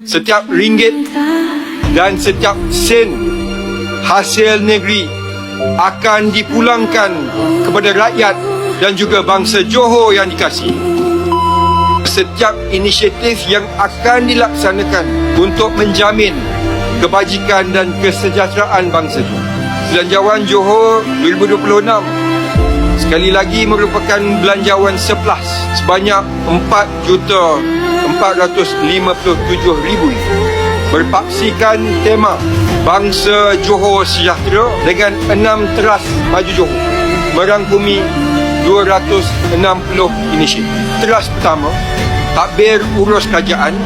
Setiap ringgit dan setiap sen hasil negeri akan dipulangkan kepada rakyat dan juga bangsa Johor yang dikasihi. Setiap inisiatif yang akan dilaksanakan untuk menjamin kebajikan dan kesejahteraan bangsa Johor. Belanjawan Johor 2026 sekali lagi merupakan belanjawan surplus sebanyak 4,457,000 berpaksikan tema Bangsa Johor Sejahtera dengan 6 teras maju Johor merangkumi 260 inisiatif. Teras pertama, takbir urus kerajaan,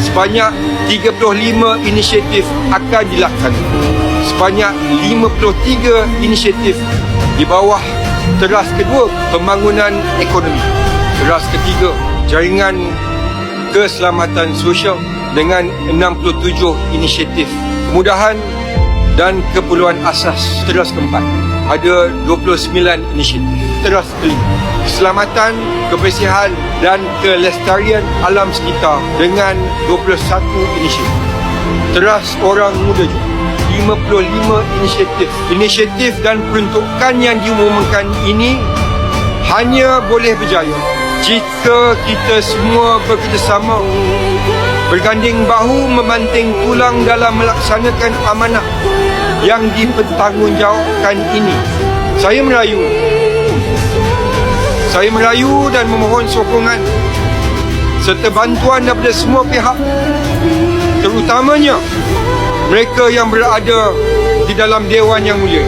sebanyak 35 inisiatif akan dilaksanakan. Sebanyak 53 inisiatif di bawah teras kedua, pembangunan ekonomi. Teras ketiga, jaringan keselamatan sosial dengan 67 inisiatif. Kemudahan dan keperluan asas. Teras keempat, ada 29 inisiatif. Teras kelima, keselamatan, kebersihan dan kelestarian alam sekitar dengan 21 inisiatif. Teras orang muda juga, 55 inisiatif. Inisiatif dan peruntukan yang diumumkan ini hanya boleh berjaya jika kita semua bekerjasama, berganding bahu membanting tulang dalam melaksanakan amanah yang dipertanggungjawabkan ini. Saya merayu dan memohon sokongan serta bantuan daripada semua pihak, terutamanya mereka yang berada di dalam Dewan Yang Mulia.